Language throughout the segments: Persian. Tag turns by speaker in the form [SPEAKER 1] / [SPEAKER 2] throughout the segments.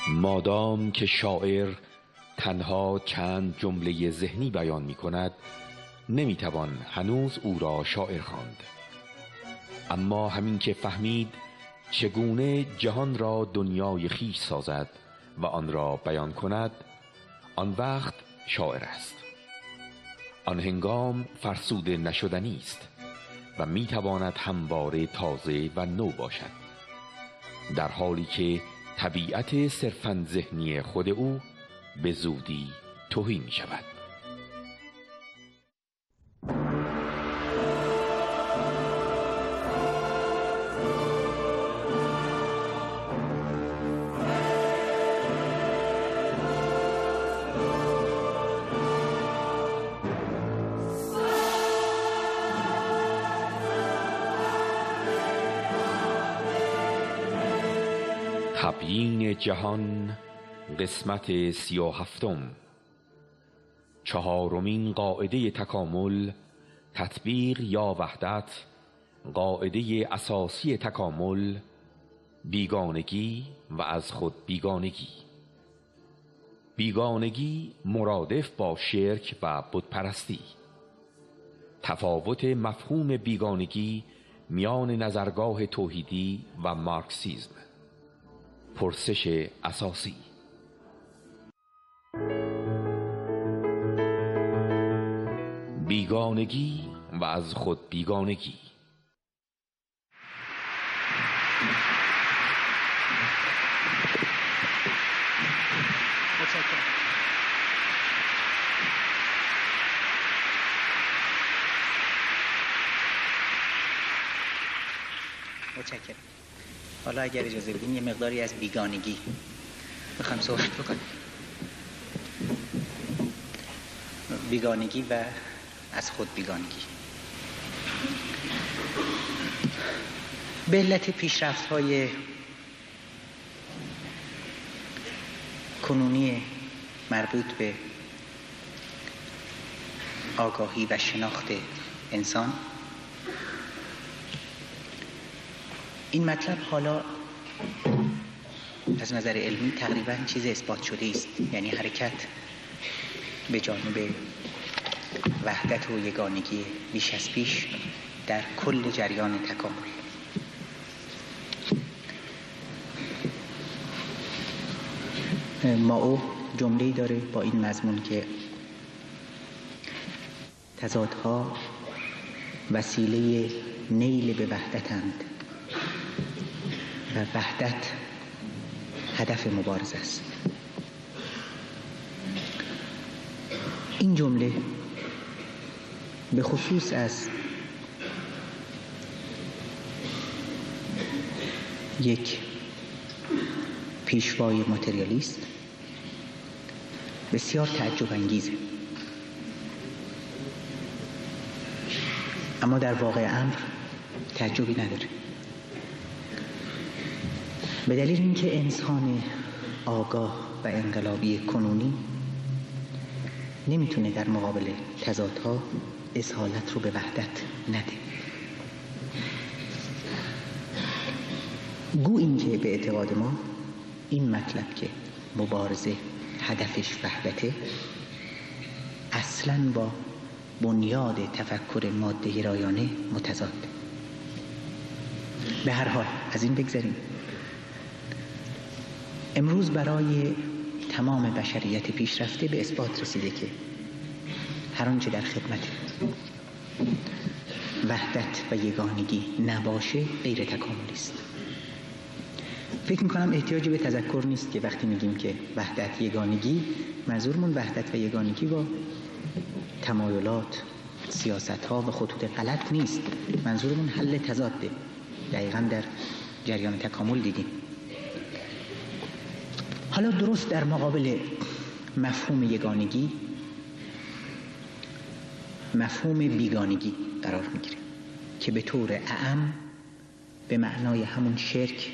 [SPEAKER 1] مادام که شاعر تنها چند جمله ذهنی بیان می کند، نمی توان هنوز او را شاعر خواند. اما همین که فهمید چگونه جهان را دنیای خویش سازد و آن را بیان کند، آن وقت شاعر است. آن هنگام فرسوده نشدنی است و می تواند همواره تازه و نو باشد، در حالی که طبیعت صرفاً ذهنی خود او به زودی تهی می شود. تبیین جهان قسمت 37، چهارمین قاعده تکامل، تطبیق یا وحدت. قاعده اساسی تکامل، بیگانگی و از خود بیگانگی. بیگانگی مرادف با شرک و بتپرستی. تفاوت مفهوم بیگانگی میان نظرگاه توحیدی و مارکسیسم. پرسش اساسی: بیگانگی و از خود بیگانگی.
[SPEAKER 2] متشکرم. حالا اگر اجازه بدین یه مقداری از بیگانگی میخوام صحبت بکنم. بیگانگی و از خود بیگانگی. به علت پیشرفت‌های کنونی مربوط به آگاهی و شناخت انسان، این مطلب حالا از نظر علمی تقریباً چیز اثبات شده است، یعنی حرکت به جانب وحدت و یگانگی بیش از پیش در کل جریان تکامل. مائو جمله‌ای داره با این مضمون که تضادها وسیله نیل به وحدتند و وحدت هدف مبارزه است. این جمله به خصوص از یک پیشوای ماتریالیست بسیار تعجب انگیزه، اما در واقع امر تعجبی نداره، به دلیل اینکه انسان آگاه و انقلابی کنونی نمیتونه در مقابل تضادها اصالت رو به وحدت نده. گو این که به اعتقاد ما این مطلب که مبارزه هدفش وحدته اصلاً با بنیاد تفکر ماده گرایانه متضاد. به هر حال از این بگذریم. امروز برای تمام بشریت پیشرفته به اثبات رسیده که هر آنچه در خدمت وحدت و یگانگی نباشه غیر تکاملی است. فکر میکنم احتیاجی به تذکر نیست که وقتی میگیم که وحدت یگانگی، منظورمون وحدت و یگانگی با تمایلات، سیاست‌ها و خطوط غلط نیست. منظورمون حل تضاده. دقیقاً در جریان تکامل دیدیم. حالا درست در مقابل مفهوم یگانگی مفهوم بیگانگی قرار میگیره که به طور اعم به معنای همون شرک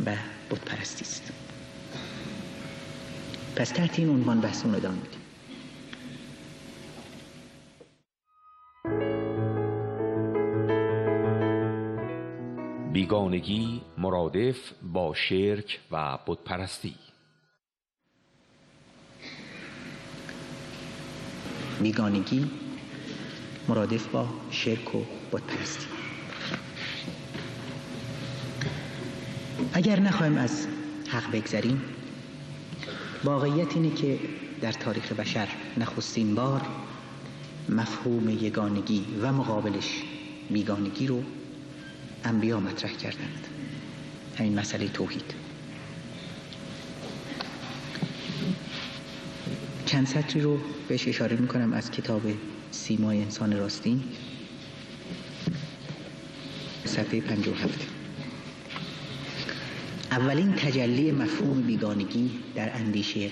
[SPEAKER 2] و بتپرستی است. پس تحت این عنوان بحثمون ادامه میدیم.
[SPEAKER 1] بیگانگی مرادف با شرک و بتپرستی.
[SPEAKER 2] بیگانگی مرادف با شرک و بتپرستی. اگر نخواهیم از حق بگذریم، واقعیت اینه که در تاریخ بشر نخستین بار مفهوم یگانگی و مقابلش بیگانگی رو انبیا مطرح کردند. همین مسئله توحید. چند سطری رو بهش اشاره میکنم از کتاب سیمای انسان راستین، صفحه 57. اولین تجلی مفهوم بیگانگی در اندیشه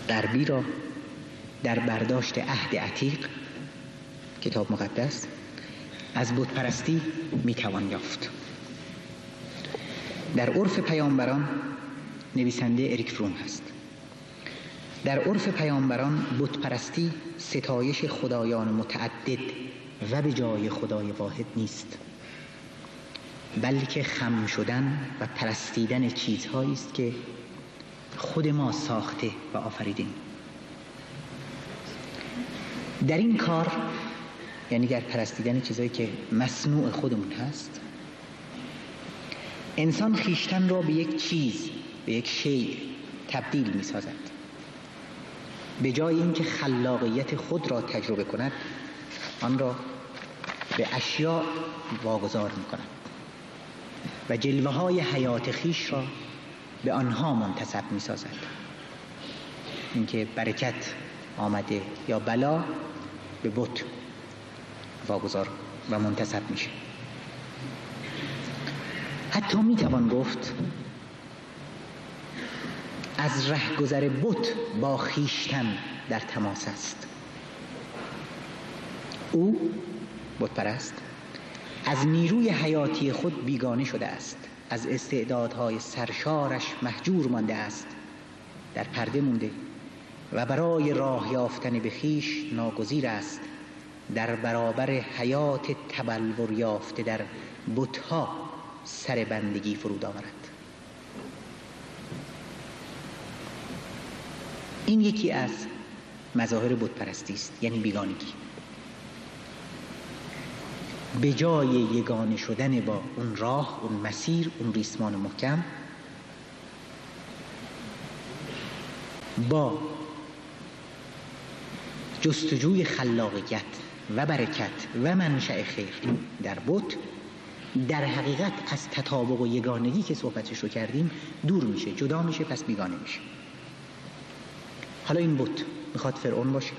[SPEAKER 2] غربی را در برداشت عهد عتیق، کتاب مقدس، از بتپرستی میتوان یافت. در عرف پیامبران، نویسنده اریک فروم هست، در عرف پیامبران بتپرستی ستایش خدایان متعدد و به جای خدای واحد نیست، بلکه خم شدن و پرستیدن چیزهایی است که خود ما ساخته و آفریدیم. در این کار، یعنی در پرستیدن چیزهایی که مصنوع خودمون هست، انسان خویشتن را به یک چیز، به یک شیء تبدیل می سازد. به جای اینکه خلاقیت خود را تجربه کند، آن را به اشیاء واگذار می کند و جلوه های حیات خویش را به آنها منتسب می سازد. اینکه برکت آمده یا بلا به بت واگذار و منتسب میشه. حتی میتوان گفت از رهگذر بت با خویشتن در تماس است. او بت پرست از نیروی حیاتی خود بیگانه شده است، از استعدادهای سرشارش محجور مانده است، در پرده مونده و برای راه یافتن به خویش ناگزیر است در برابر حیات تبلور یافته در بت‌ها سر بندگی فرود آورد. این یکی از مظاهر بت‌پرستی است، یعنی بیگانگی. به جای یگانه شدن با اون راه، اون مسیر، اون ریسمان محکم، با جستجوی خلاقیت و برکت و منشأ خیر در بت، در حقیقت از تطابق و یگانگی که صحبتش رو کردیم دور میشه، جدا میشه، پس بیگانه میشه. حالا این بت میخواد فرعون باشه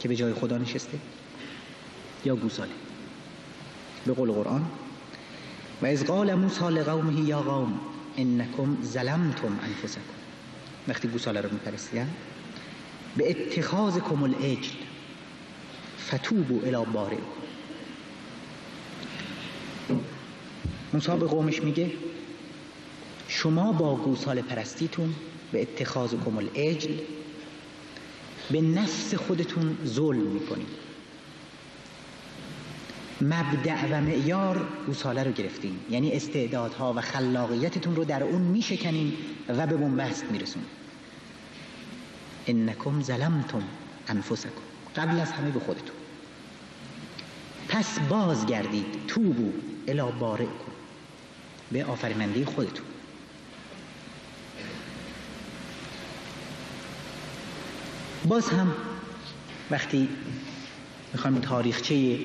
[SPEAKER 2] که به جای خدا نشسته، یا گوساله. به قول قرآن: و اذ قال موسی لقومه یا قوم انکم ظلمتم انفسکم. وقتی گوساله رو میپرستیدن: به اتخاذکم العجل فتوبوا الی بارئکم. موسی به قومش میگه شما با گوساله پرستیتون، به اتخاذکم العجل، به نفس خودتون ظلم میکنید. مبدأ و معیار گوساله رو گرفتین، یعنی استعدادها و خلاقیتتون رو در اون میشکنین و به بنبست میرسون. انکم ظلمتم انفسکم، قبل از همه به خودتون. پس بازگردید، توبوا الی بارئکم، به آفریننده خودتون. باز هم وقتی میخوایم تاریخچه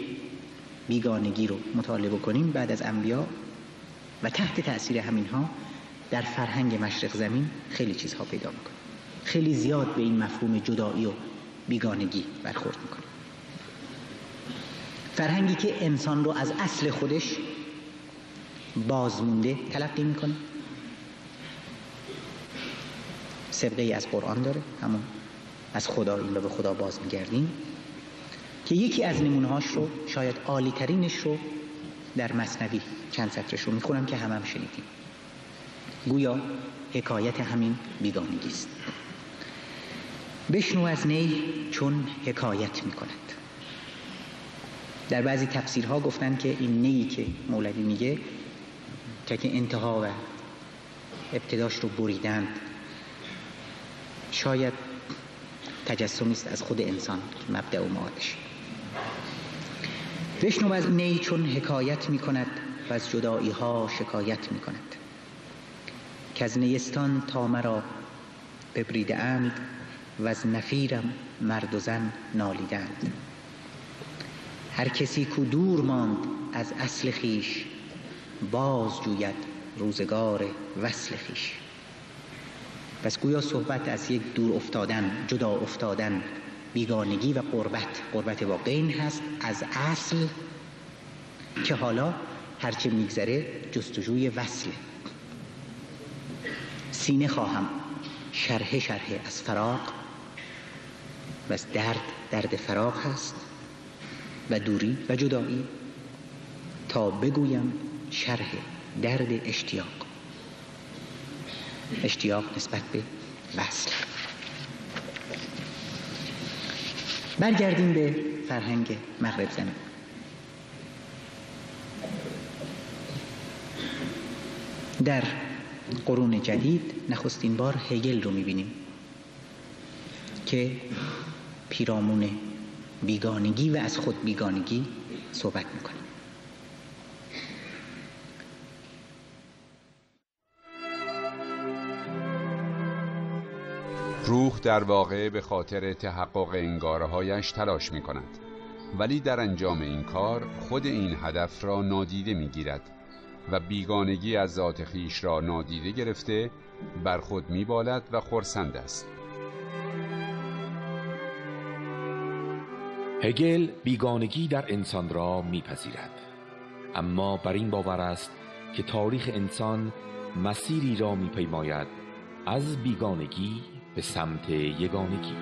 [SPEAKER 2] بیگانگی رو مطالعه کنیم بعد از انبیا و تحت تأثیر همینها در فرهنگ مشرق زمین، خیلی چیزها پیدا میکنیم. خیلی زیاد به این مفهوم جدایی و بیگانگی برخورد میکنیم. فرهنگی که انسان رو از اصل خودش بازمونده تلقی میکنه، سابقه از قرآن داره، همون از خدا این به خدا باز میگردیم، که یکی از نمونهاش رو، شاید عالی ترینش رو، در مثنوی چند سطرش رو میخونم که هم شنیدیم. گویا حکایت همین بیگانگی است. بشنو از نی چون حکایت میکند، در بعضی تفسیرها گفتن که این نیی که مولوی میگه که انتها و ابتداش رو بریدند، شاید تجسمی است از خود انسان که مبدأ و معادش. بشنو از نی چون حکایت می کند و از جدایی ها شکایت می کند، که از نیستان تا مرا ببریده اند و از نفیرم مرد و زن نالیدند. هر کسی کو دور ماند از اصل خیش، باز جوید روزگار وصل خیش. پس گویا صحبت از یک دور افتادن، جدا افتادن، بیگانگی و قربت واقعی هست از اصل، که حالا هرچه میگذره جستجوی وصله. سینه خواهم شرح از فراق، و از درد فراق هست و دوری و جدایی، تا بگویم شرح درد اشتیاق نسبت به وصل. برگردیم به فرهنگ مغرب زمین. در قرون جدید نخستین بار هگل رو می‌بینیم که پیرامون بیگانگی و از خود بیگانگی صحبت می‌کنه.
[SPEAKER 3] روح در واقع به خاطر تحقق انگاره‌هایش تلاش می‌کند، ولی در انجام این کار خود این هدف را نادیده می‌گیرد و بیگانگی از ذات خیش را نادیده گرفته بر خود می‌بالد و خرسند است.
[SPEAKER 1] هگل بیگانگی در انسان را میپذیرد، اما بر این باور است که تاریخ انسان مسیری را میپیماید از بیگانگی به سمت یگانگی.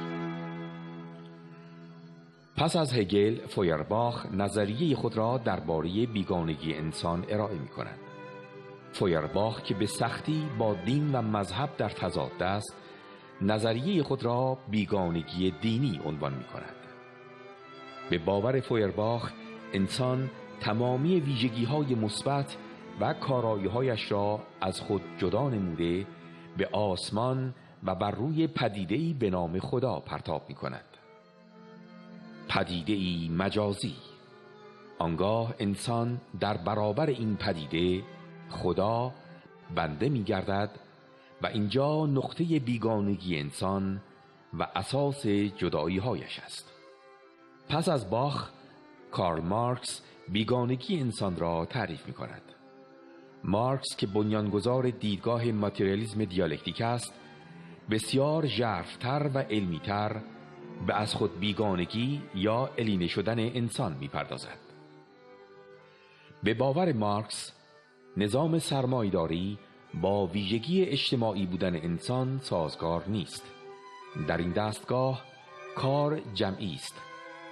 [SPEAKER 1] پس از هگل، فویرباخ نظریه خود را درباره بیگانگی انسان ارائه می‌کند. فویرباخ که به سختی با دین و مذهب در تضاد است، نظریه خود را بیگانگی دینی عنوان می‌کند. به باور فویرباخ، انسان تمامی ویژگی‌های مثبت و کارایی‌هایش را از خود جدا نموده به آسمان و بر روی پدیده‌ای به نام خدا پرتاب می‌کند. پدیده‌ای مجازی. آنگاه انسان در برابر این پدیده خدا بنده می‌گردد و اینجا نقطه بیگانگی انسان و اساس جدایی‌هایش است. پس از باخ، کارل مارکس بیگانگی انسان را تعریف می‌کند. مارکس که بنیانگذار دیدگاه ماتریالیسم دیالکتیک است، بسیار ژرف‌تر و علمی‌تر به از خود بیگانگی یا الینه شدن انسان می‌پردازد. به باور مارکس، نظام سرمایه‌داری با ویژگی اجتماعی بودن انسان سازگار نیست. در این دستگاه کار جمعی است،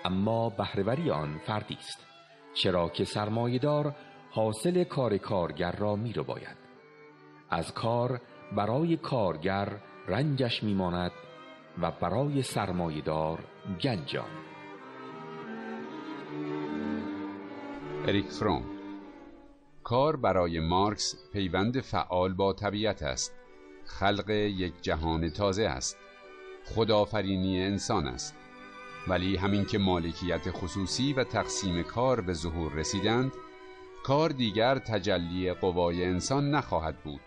[SPEAKER 1] اما بهره‌وری آن فردی است، چرا که سرمایه‌دار حاصل کار کارگر را می‌رباید. از کار برای کارگر رنجش میماند و برای سرمایه‌دار گنج آن.
[SPEAKER 3] اریک فروم. کار برای مارکس پیوند فعال با طبیعت است، خلق یک جهان تازه است، خودآفرینی انسان است. ولی همین که مالکیت خصوصی و تقسیم کار به ظهور رسیدند، کار دیگر تجلی قوای انسان نخواهد بود.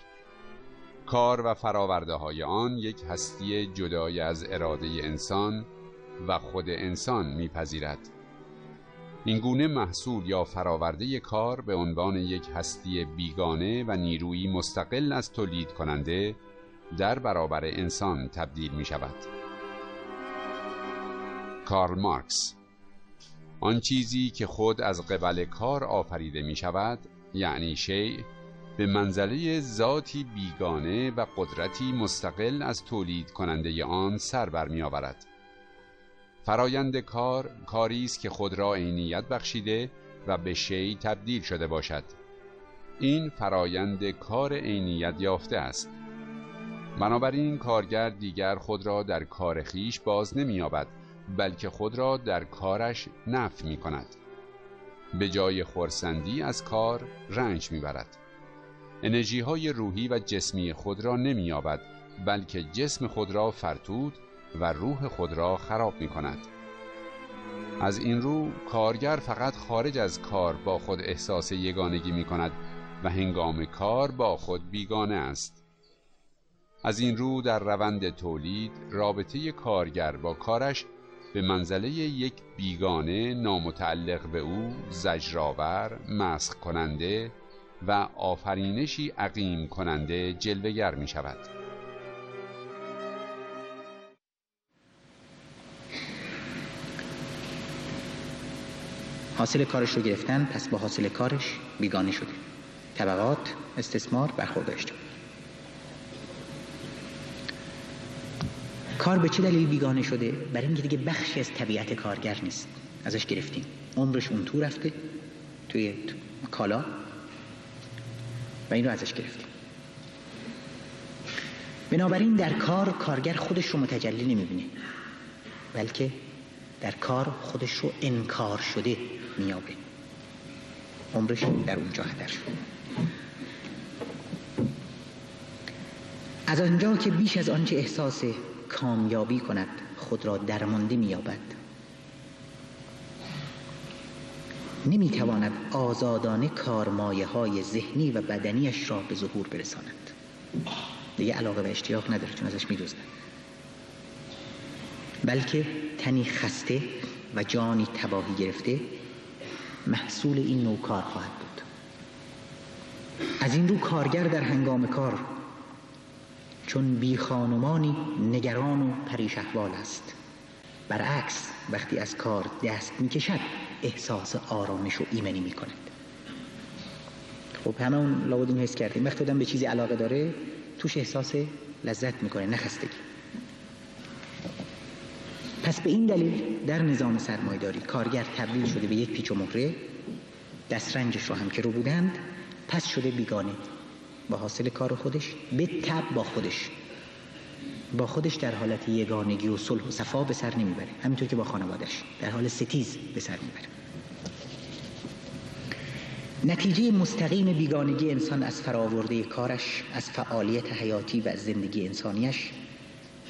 [SPEAKER 3] کار و فراورده های آن یک هستی جدای از اراده انسان و خود انسان میپذیرد. این گونه محصول یا فراورده کار به عنوان یک هستی بیگانه و نیرویی مستقل از تولید کننده در برابر انسان تبدیل می شود. کارل مارکس: آن چیزی که خود از قبل کار آفریده می شود، یعنی شیء، به منزله ذاتی بیگانه و قدرتی مستقل از تولید کننده آن سر بر می آورد. فرایند کار، کاری است که خود را عینیت بخشیده و به شیء تبدیل شده باشد. این فرایند کار عینیت یافته است. بنابراین کارگر دیگر خود را در کار خیش باز نمی یابد، بلکه خود را در کارش نفی می کند. به جای خرسندی از کار رنج میبرد. انرژی های روحی و جسمی خود را نمییابد، بلکه جسم خود را فرتود و روح خود را خراب می کند. از این رو کارگر فقط خارج از کار با خود احساس یگانگی می کند و هنگام کار با خود بیگانه است. از این رو در روند تولید رابطه کارگر با کارش به منزله یک بیگانه نامتعلق به او، زجرآور، مسخ کننده و آفرینشی عقیم کننده جلوه‌گر می شود.
[SPEAKER 2] حاصل کارش رو گرفتن، پس با حاصل کارش بیگانه شده. طبقات، استثمار، برخورد اجتماعی. کار به چه دلیل بیگانه شده؟ برای اینکه دیگه بخشی از طبیعت کارگر نیست. ازش گرفتیم. عمرش اون تو رفته توی کالا و این رو ازش گرفتیم. بنابراین در کار کارگر خودش رو متجلی نمیبینه، بلکه در کار خودش رو انکار شده میابه. عمرش در اونجا هدر شد. از آنجا که بیش از آنچه احساس کامیابی کند خود را درمانده میابد، نمیتواند آزادانه کارمایه های ذهنی و بدنیش را به ظهور برساند. دیگه علاقه و اشتیاق نداره، چون ازش میدزدن، بلکه تنی خسته و جانی تباهی گرفته محصول این نوع کار خواهد بود. از این رو کارگر در هنگام کار چون بی خانمانی نگران و پریش احوال است. برعکس وقتی از کار دست میکشد احساس آرامش و ایمنی میکند. خب همه اون لابد این حس کردیم، وقتی آدم به چیزی علاقه داره توش احساس لذت میکنه، نه خستگی. پس به این دلیل در نظام سرمایه‌داری کارگر تبدیل شده به یک پیچ و مهره، دسترنجش رو هم که رو بودند پس شده بیگانه با حاصل کار خودش، به تبع با خودش در حالت یگانگی و صلح و صفا به سر نمیبره، همینطور که با خانواده‌اش در حال ستیز به سر میبره. نتیجه مستقیم بیگانگی انسان از فراورده کارش، از فعالیت حیاتی و از زندگی انسانیش،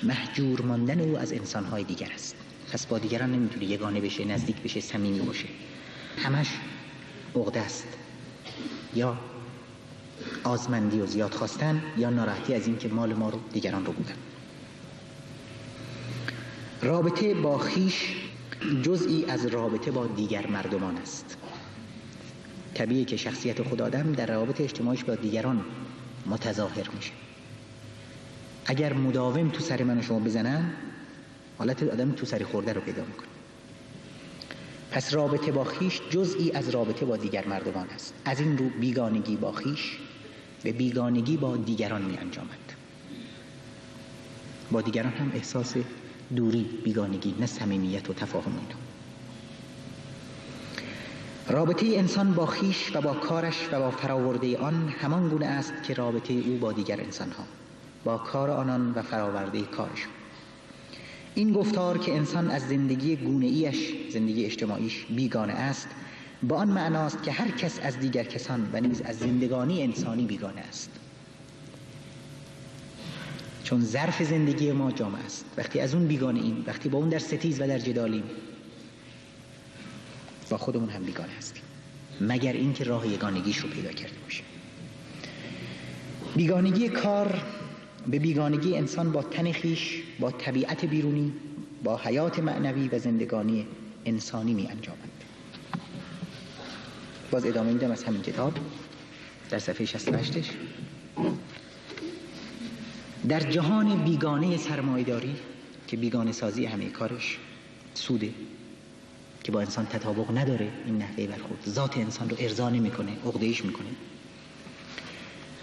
[SPEAKER 2] محجور ماندن او از انسانهای دیگر است. پس با دیگران نمیتونه یگانه بشه، نزدیک بشه، صمیمی باشه. همش عقده است، یا آزمندی و زیاد خواستن، یا ناراحتی از این که مال ما رو دیگران رو بودن. رابطه با خیش جزئی از رابطه با دیگر مردمان است. طبیعیه که شخصیت خود آدم در روابط اجتماعیش با دیگران متظاهر میشه. اگر مداوم تو سر من و شما بزنن، حالت آدم تو سر خورده رو پیدا میکنه. پس رابطه با خیش جزئی از رابطه با دیگر مردمان است. از این رو بیگانگی با خیش و بیگانگی با دیگران می انجامد. با دیگران هم احساس دوری، بیگانگی، نه صمیمیت و تفاهم. اینا رابطه انسان با خیش و با کارش و با فراورده آن همان گونه است که رابطه او با دیگر انسانها، با کار آنان و فراورده کارشان. این گفتار که انسان از زندگی گونه‌ایش، زندگی اجتماعیش بیگانه است، با آن معناست که هر کس از دیگر کسان و نیز از زندگانی انسانی بیگانه است. چون ظرف زندگی ما جامع است. وقتی از اون بیگانه ایم، وقتی با اون در ستیز و در جدالیم، با خودمون هم بیگانه هستیم، مگر اینکه راه یگانگیش رو پیدا کرده باشیم. بیگانگی کار به بیگانگی انسان با تن خویش، با طبیعت بیرونی، با حیات معنوی و زندگانی انسانی می انجامد. باز ادامه میدم از همین کتاب در صفحه 68. در جهان بیگانه سرمایه‌داری که بیگانه سازی همه کارش سوده، که با انسان تطابق نداره، این نحوه برخورد ذات انسان رو ارضا نمی‌کنه، عقده‌ایش می‌کنه.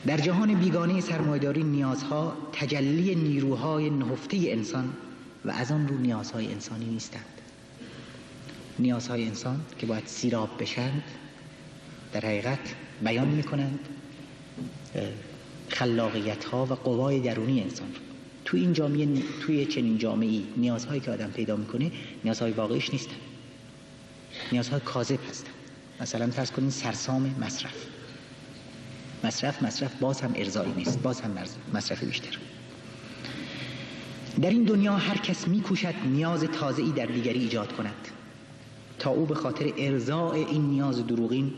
[SPEAKER 2] در جهان بیگانه سرمایه‌داری نیازها تجلی نیروهای نهفته انسان و از آن رو نیازهای انسانی نیستند. نیازهای انسان که باید سیراب بشند در حقیقت بیان می‌کنند خلاقیت‌ها و قوای درونی انسان. توی این جامعه، توی چنین جامعه‌ای نیازهایی که آدم پیدا می‌کنه نیازهای واقعیش نیستند، نیازهای کاذب هستند. مثلا فرض کنید سرسام مصرف باز هم ارضایی نیست، باز هم مصرف بیشتر. در این دنیا هر کس می‌کوشد نیاز تازه‌ای در دیگری ایجاد کند تا او به خاطر ارضاء این نیاز دروغین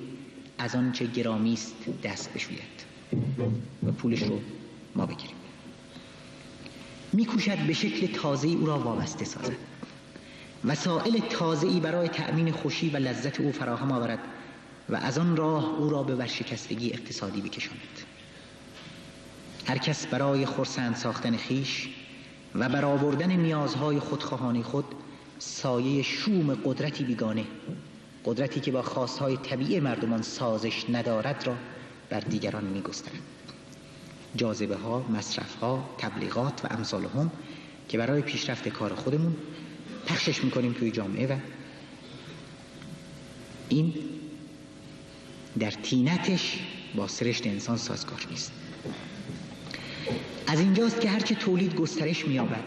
[SPEAKER 2] از آنچه گرامی است دست بشوید و پولش رو ما بگیریم. می‌کوشد به شکل تازه‌ای او را وابسته سازد، وسایل تازه‌ای برای تأمین خوشی و لذت او فراهم آورد و از آن راه او را به ورشکستگی اقتصادی بکشاند. هر کس برای خرسند ساختن خیش و برآوردن نیازهای خودخواهان خود سایه شوم قدرتی بیگانه، قدرتی که با خواستهای طبیعی مردمان سازش ندارد را بر دیگران می‌گسترد. جاذبه ها، مصرف ها، تبلیغات و امثال هم که برای پیشرفت کار خودمون پخشش میکنیم توی جامعه و این در طینتش با سرشت انسان سازگار نیست. از اینجاست که هرچه تولید گسترش می‌یابد،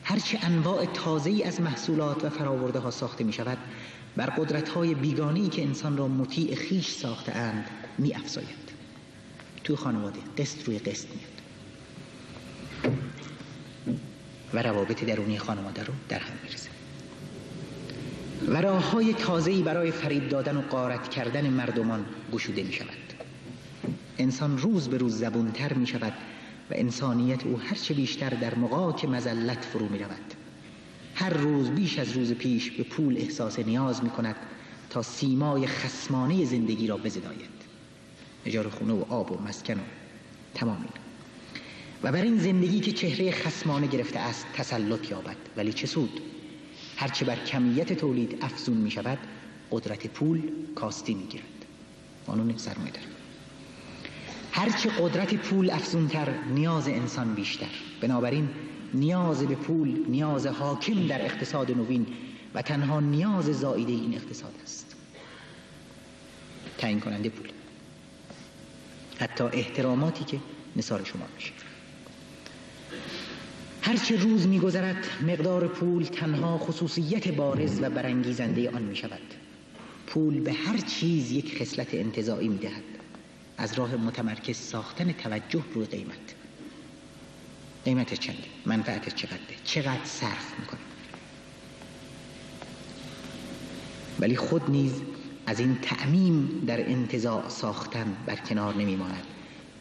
[SPEAKER 2] هرچه انواع تازه‌ای از محصولات و فراورده ها ساخته می‌شود، بر قدرت‌های بیگانه‌ای که انسان را مطیع خیش ساخته‌اند می‌افزاید. توی خانواده قسط روی قسط میاد و روابط درونی خانواده رو در هم می‌ریزه و راه‌های تازه‌ای برای فریب دادن و غارت کردن مردمان گشوده می‌شود. انسان روز به روز زبون‌تر می‌شود و انسانیت او هرچه بیشتر در مغاک مذلت فرو می‌رود. هر روز بیش از روز پیش به پول احساس نیاز می‌کند تا سیمای خصمانه زندگی را بزداید. اجاره خونه و آب و مسکن و تمام این و بر این زندگی که چهره خصمانه گرفته است تسلط یابد. ولی چه سود؟ هرچه بر کمیت تولید افزون می شود قدرت پول کاستی می گیرد. قانون سرمایه داری. هرچه قدرت پول افزونتر نیاز انسان بیشتر. بنابراین نیاز به پول نیاز حاکم در اقتصاد نوین و تنها نیاز زائیده این اقتصاد است. تعیین کننده پول، حتی احتراماتی که نثار شما میشه. هرچه روز میگذرد مقدار پول تنها خصوصیت بارز و برانگیزنده آن میشود. پول به هر چیز یک خصلت انتزاعی میدهد، از راه متمرکز ساختن توجه روی قیمت چنده، منفعت چقدر صرف میکنه. ولی خود نیز از این تعمیم در انتزاع ساختن بر کنار نمیماند.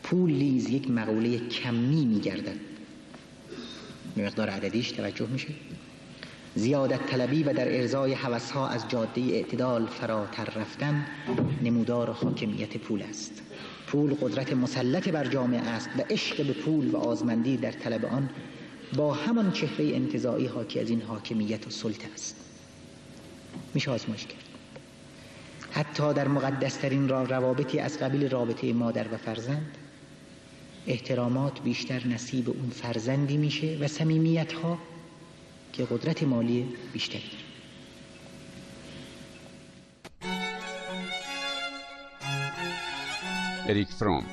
[SPEAKER 2] پول نیز یک مقوله کمی میگردد، به مقدار عددیش توجه میشه. زیادت طلبی و در ارضای هوس‌ها از جاده اعتدال فراتر رفتن نمودار حاکمیت پول است. پول قدرت مسلط بر جامعه است و عشق به پول و آزمندی در طلب آن با همان چهره انتزاعی حاکی از این حاکمیت و سلطه است. میشه آزمایش کرد. حتی در مقدسترین روابطی از قبیل رابطه مادر و فرزند احترامات بیشتر نصیب اون فرزندی میشه و صمیمیت‌ها که قدرت مالی بیشتری داره.
[SPEAKER 3] اریک فروم: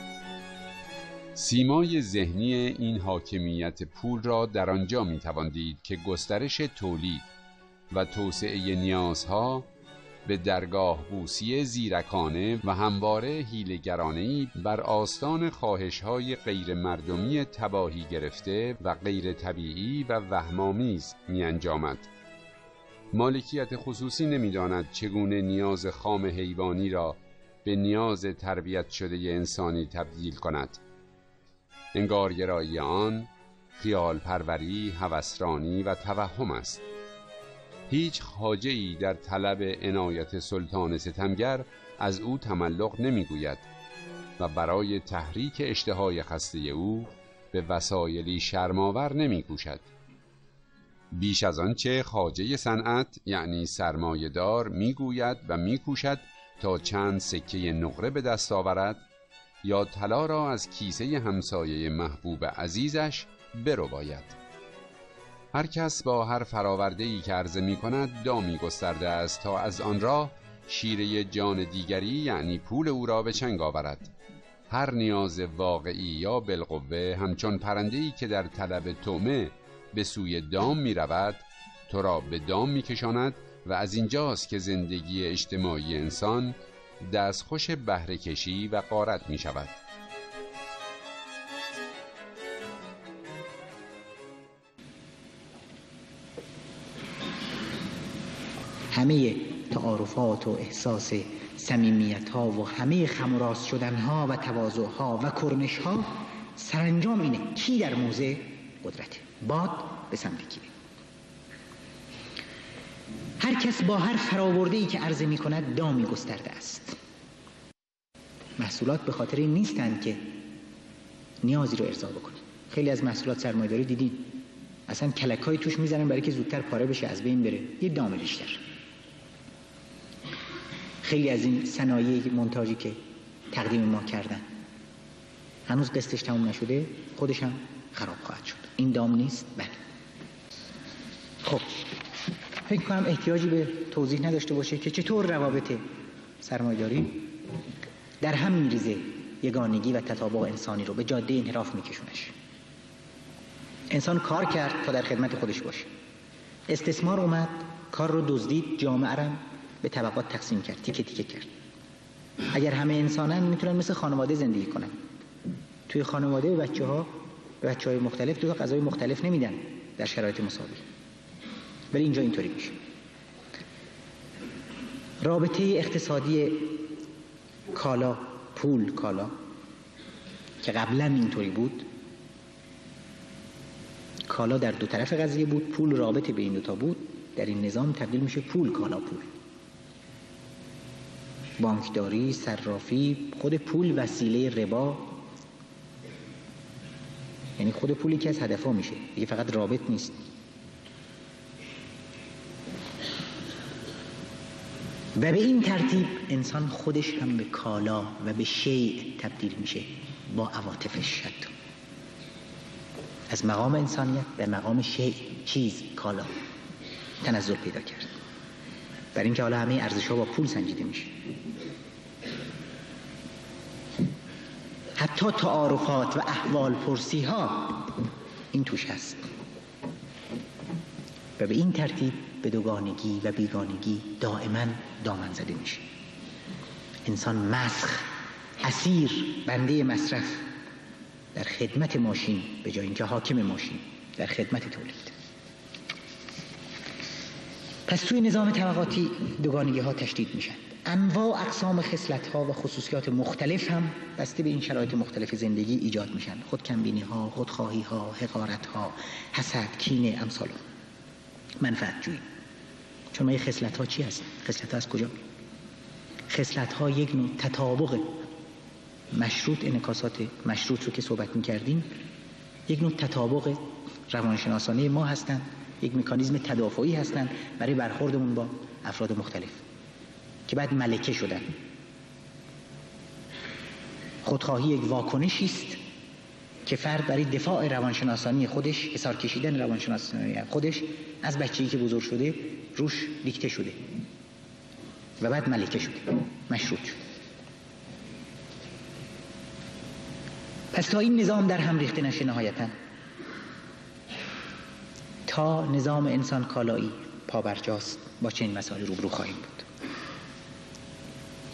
[SPEAKER 3] سیمای ذهنی این حاکمیت پول را در آنجا میتوان دید که گسترش تولید و توسعه نیازها به درگاه بوسی زیرکانه و همواره حیله‌گرانه‌ای بر آستان خواهش‌های غیر مردمی تباهی گرفته و غیر طبیعی و وهم‌آمیز می‌انجامد. مالکیت خصوصی نمی‌داند چگونه نیاز خام حیوانی را به نیاز تربیت شده انسانی تبدیل کند. انگارگرایی آن خیال پروری، هوسرانی و توهم است. هیچ خواجه‌ای در طلب عنایت سلطان ستمگر از او تملق نمی‌گوید و برای تحریک اشتهای خسته او به وسایلی شرم‌آور نمی‌کوشد. بیش از آنچه خواجه صنعت یعنی سرمایه‌دار می‌گوید و می‌کوشد تا چند سکه نقره به دست آورد یا طلا را از کیسه همسایه محبوب عزیزش برباید. هر کس با هر فرآورده‌ای که عرضه می‌کند دامی گسترده است تا از آن راه شیره جان دیگری یعنی پول او را به چنگ آورد. هر نیاز واقعی یا بالقوه همچون پرنده‌ای که در طلب طعمه به سوی دام می‌رود تو را به دام می‌کشاند و از اینجاست که زندگی اجتماعی انسان دستخوش بهره کشی و غارت می شود.
[SPEAKER 2] همه تعارفات و احساس صمیمیت ها و همه خم و راست شدن ها و تواضع ها و کرنش ها سرانجام اینه کی در موضع قدرته، باد به سمت کیه. هر کس با هر فرآورده‌ای که عرضه می کند دامی گسترده است. محصولات به خاطر این نیستند که نیازی رو ارضا بکنید. خیلی از محصولات سرمایه‌داری دیدین اصلا کلک‌های توش میزنن برای که زودتر پاره بشه، از بین بره، یه دام بیشتر. خیلی از این صنایع مونتاژی که تقدیم ما کردن هنوز قسطش تموم نشده، خودش هم خراب خواهد شد. این دام نیست؟ بله. خب فکر کنم احتیاجی به توضیح نداشته باشه که چطور روابط سرمایه‌داری در هم میریزه یگانگی و تطابق انسانی رو به جاده انحراف میکشونش. انسان کار کرد تا در خدمت خودش باشه، استثمار اومد، کار رو دزدید، جامعه رو به طبقات تقسیم کرد، تیکه تیکه کرد. اگر همه انسانن میتونن مثل خانواده زندگی کنن. توی خانواده به بچه‌های مختلف دو تا غذای مختلف نمیدن در شرایط مساوی، ولی اینجا اینطوری میشه. رابطه اقتصادی کالا پول کالا که قبلا اینطوری بود، کالا در دو طرف قضیه بود، پول رابطه بین دو تا بود، در این نظام تبدیل میشه پول کالا پول. بانکداری، صرافی، خود پول وسیله ربا، یعنی خود پولی که از هدفها میشه دیگه، فقط رابط نیست. و به این ترتیب انسان خودش هم به کالا و به شیء تبدیل میشه با عواطفش، حتی از مقام انسانیت به مقام شیء، چیز، کالا تنزل پیدا کرد. برای اینکه حالا همه ارزش‌ها با پول سنجیده میشه. حتی تعارفات و احوال پرسی ها این توش هست. و به این ترتیب به دوگانگی و بیگانگی دائما دامن زده میشه. انسان مسخ، اسیر، بنده مصرف، در خدمت ماشین به جای اینکه حاکم ماشین، در خدمت تولید. پس توی نظام طبقاتی دوگانگی ها تشدید میشن. انواع اقسام خصلت ها و خصوصیات مختلف هم بسته به این شرایط مختلف زندگی ایجاد میشن. خودکمبینی ها، خودخواهی ها، حقارت ها، حسد، کینه، امثال منفعت جویی. چون ما خصلت ها چی هست؟ خصلت ها از کجا؟ خصلت ها یک نوع تطابق مشروط، انعکاسات مشروط رو که صحبت میکردیم، یک نوع تطابق روانشناسانه ما هستن، یک مکانیزم تدافعی هستن برای برخوردمون با افراد مختلف که بعد ملکه شدن. خودخواهی یک واکنشی است که فرد برای دفاع روانشناسانی خودش، حصار کشیدن روانشناسانی خودش از بچگی که بزرگ شده روش دیکته شده و بعد ملکه شده، مشروط شده. پس تا این نظام در هم ریخته نشه نهایتاً، تا نظام انسان کالایی پابرجاست، با چنین مسائل روبرو خواهیم بود.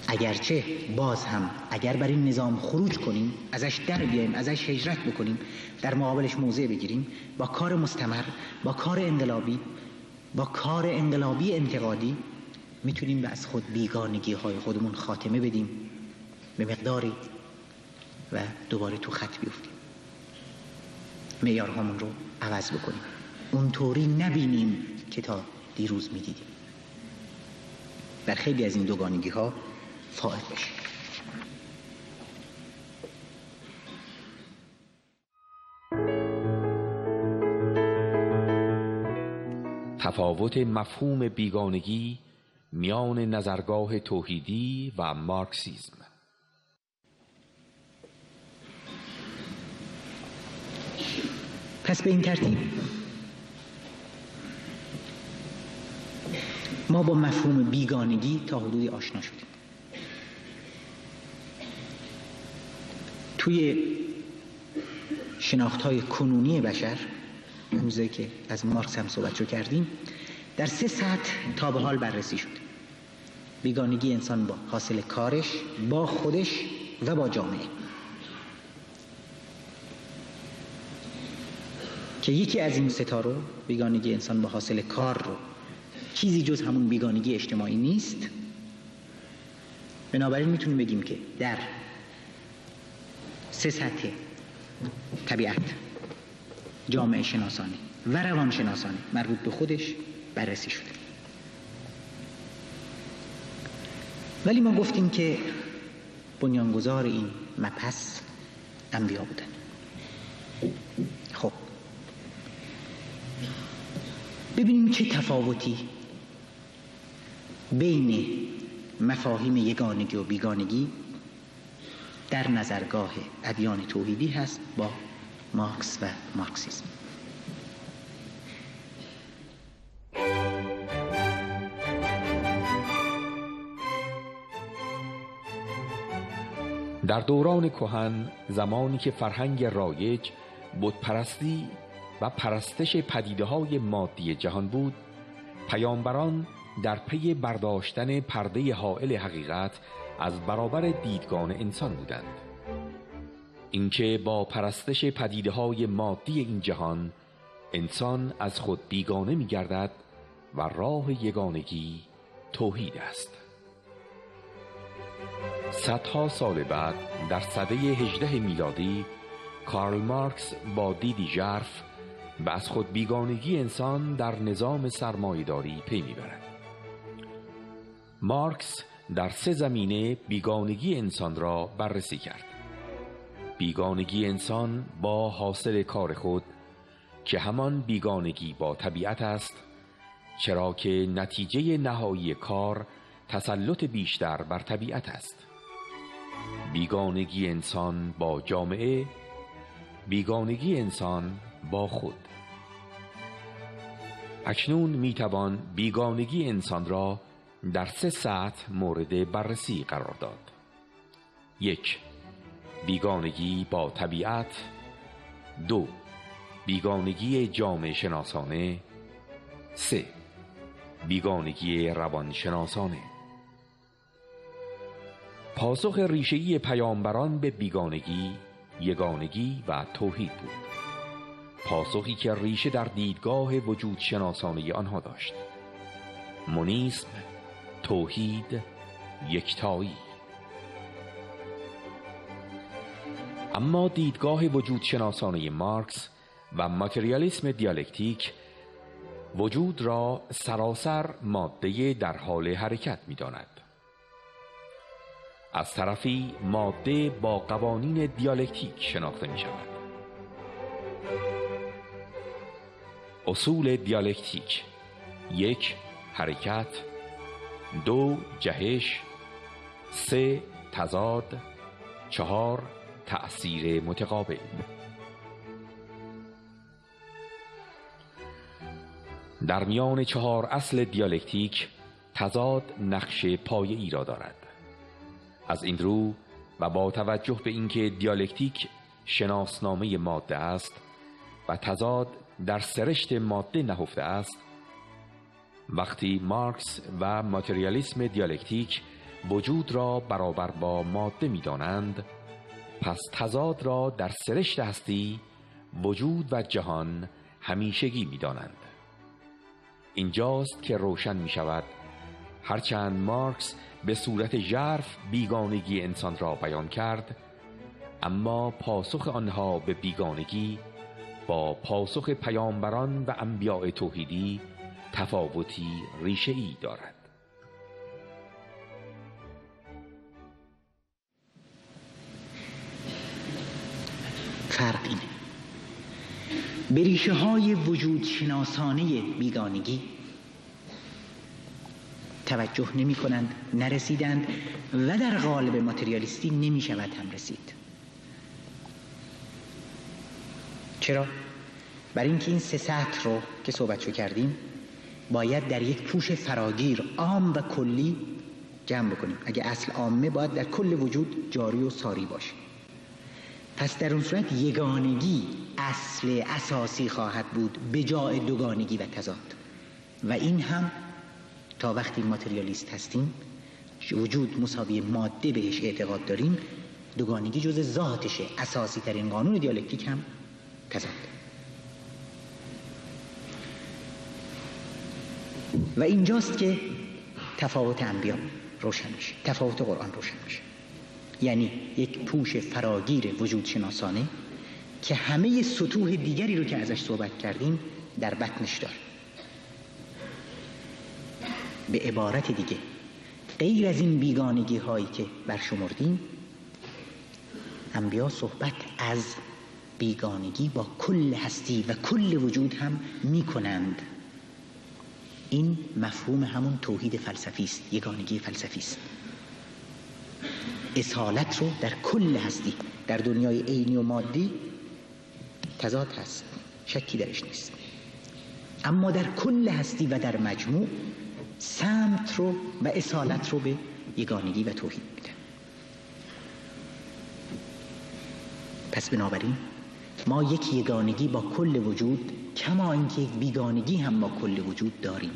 [SPEAKER 2] اگرچه باز هم اگر بر این نظام خروج کنیم، ازش در بیاییم، ازش هجرت بکنیم، در مقابلش موضع بگیریم، با کار مستمر، با کار انقلابی انتقادی، میتونیم به از خود بیگانگی های خودمون خاتمه بدیم به مقداری و دوباره تو خط بیفتیم، معیارهامون رو عوض بکنیم، اونطوری نبینیم که تا دیروز میدیدیم، در خیلی از این دوگانگی ها فائق بشه.
[SPEAKER 1] تفاوت مفهوم بیگانگی میان نظرگاه توحیدی و مارکسیسم.
[SPEAKER 2] پس به این ترتیب ما با مفهوم بیگانگی تا حدودی آشنا شدیم. توی شناخت‌های کنونی بشر، همونجایی که از مارکس هم صحبت رو کردیم، در 3 سطح تا به حال بررسی شده. بیگانگی انسان با حاصل کارش، با خودش و با جامعه، که یکی از این ستا رو، بیگانگی انسان با حاصل کار رو، چیزی جز همون بیگانگی اجتماعی نیست. بنابراین میتونیم بگیم که در 3 سطح طبیعت، جامعه شناسانه و روان شناسانه مربوط به خودش بررسی شده. ولی ما گفتیم که بنیانگذار این مبحث انبیا بودن. خب ببینیم چه تفاوتی بین مفاهیم یگانگی و بیگانگی در نظرگاه ادیان توحیدی هست با مارکس و مارکسیسم.
[SPEAKER 1] در دوران کهن، زمانی که فرهنگ رایج بت‌پرستی و پرستش پدیده‌های مادی جهان بود، پیامبران در پی برداشتن پرده حائل حقیقت از برابر دیدگان انسان بودند. اینکه با پرستش پدیده‌های مادی این جهان انسان از خود بیگانه می‌گردد و راه یگانگی توحید است. صدها سال بعد، در سده 18 میلادی، کارل مارکس با دیدی ژرف و از خود بیگانگی انسان در نظام سرمایه‌داری پی می‌برد. مارکس در 3 زمینه بیگانگی انسان را بررسی کرد. بیگانگی انسان با حاصل کار خود که همان بیگانگی با طبیعت است، چرا که نتیجه نهایی کار تسلط بیشتر بر طبیعت است. بیگانگی انسان با جامعه، بیگانگی انسان با خود. اکنون میتوان بیگانگی انسان را در 3 سطح مورد بررسی قرار داد. 1. بیگانگی با طبیعت. 2. بیگانگی جامعه شناسانه. 3. بیگانگی روان شناسانه. پاسخ ریشه‌ای پیامبران به بیگانگی، یگانگی و توحید بود. پاسخی که ریشه در دیدگاه وجود شناسانه آنها داشت: مونیسم، توحید، یکتایی. اما دیدگاه وجود شناسانه مارکس و ماتریالیسم دیالکتیک وجود را سراسر ماده در حال حرکت می داند. از طرفی ماده با قوانین دیالکتیک شناخته می شود. اصول دیالکتیک: 1. حرکت. 2. جهش. 3. تضاد. 4. تأثیر متقابل. در میان 4 اصل دیالکتیک تضاد نقش پایه‌ای را دارد. از این رو و با توجه به اینکه دیالکتیک شناسنامه ماده است و تضاد در سرشت ماده نهفته است، وقتی مارکس و ماتریالیسم دیالکتیک وجود را برابر با ماده می دانند، پس تضاد را در سرشت هستی، وجود و جهان همیشگی می دانند. اینجاست که روشن می شود هرچند مارکس به صورت ژرف بیگانگی انسان را بیان کرد، اما پاسخ آنها به بیگانگی با پاسخ پیامبران و انبیاء توحیدی تفاوتی ریشه‌ای دارد.
[SPEAKER 2] فرق اینه: به ریشه های وجود شناسانه بیگانگی توجه نمی کنند، نرسیدند و در قالب ماتریالیستی نمی شود هم رسید. چرا؟ برای اینکه این 3 سطح رو که صحبتشو کردیم باید در یک پوش فراگیر عام و کلی جمع بکنیم. اگه اصل عامه باید در کل وجود جاری و ساری باشه. پس در اون صورت یگانگی اصل اساسی خواهد بود به جای دوگانگی و تضاد. و این هم تا وقتی ماتریالیست هستیم وجود مساوی ماده بهش اعتقاد داریم، دوگانگی جز ذاتشه. اساسی ترین قانون دیالکتیک هم تضاد. و اینجاست که تفاوت انبیا روشن میشه، تفاوت قرآن روشن میشه. یعنی یک پوش فراگیر وجود شناسانه که همه سطوح دیگری رو که ازش صحبت کردیم در بطنش داره. به عبارت دیگه غیر از این بیگانگی هایی که برشمردیم، انبیا صحبت از بیگانگی با کل هستی و کل وجود هم میکنند. این مفهوم همون توحید فلسفی است، یگانگی فلسفی است. اصالت رو در کل هستی، در دنیای عینی و مادی تضاد هست، شکی درش نیست، اما در کل هستی و در مجموع سمت رو و اصالت رو به یگانگی و توحید میده. پس بنابراین ما یک یگانگی با کل وجود، کما اینکه یک بیگانگی هم با کل وجود داریم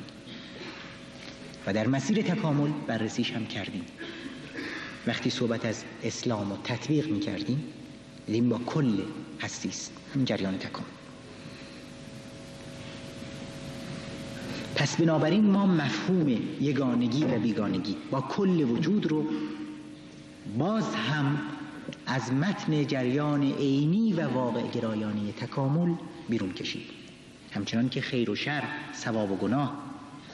[SPEAKER 2] و در مسیر تکامل بررسیش هم کردیم. وقتی صحبت از اسلام و تطبیق میکردیم دیدیم با کل هستی است این جریان تکامل. پس بنابراین ما مفهوم یگانگی و بیگانگی با کل وجود رو باز هم از متن جریان عینی و واقع گرایانه تکامل بیرون کشید، همچنان که خیر و شر، ثواب و گناه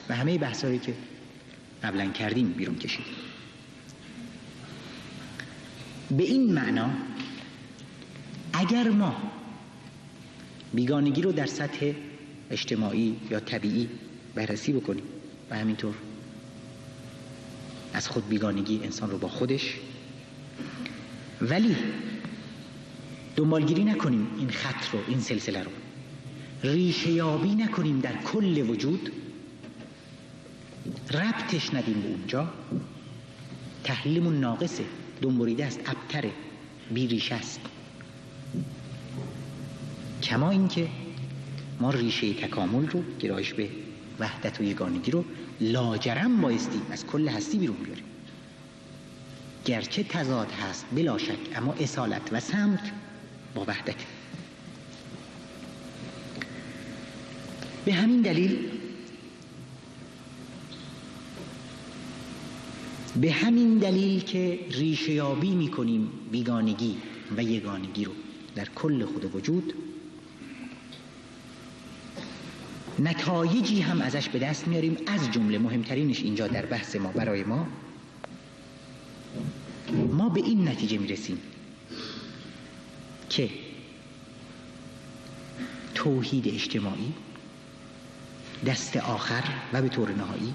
[SPEAKER 2] و همه بحثایی که قبلا کردیم بیرون کشید. به این معنا اگر ما بیگانگی رو در سطح اجتماعی یا طبیعی بررسی بکنیم و همینطور از خود بیگانگی انسان رو با خودش، ولی دنبالگیری نکنیم این خط رو، این سلسله رو، ریشه یابی نکنیم در کل وجود، ربطش ندیم به اونجا، تحلیلمون ناقصه، دنبریده است، ابتره، بی ریشه است. کما اینکه ما ریشه تکامل رو، گرایش به وحدت و یگانگی رو لاجرم بایستی از کل هستی بیرون بیاریم. گرچه تضاد هست بلا شک، اما اصالت و سمت با وحدت. به همین دلیل که ریشه یابی میکنیم بیگانگی و یگانگی رو در کل خود وجود، نتایجی هم ازش به دست میاریم. از جمله مهمترینش اینجا در بحث ما، برای ما به این نتیجه میرسیم که توحید اجتماعی دست آخر و به طور نهایی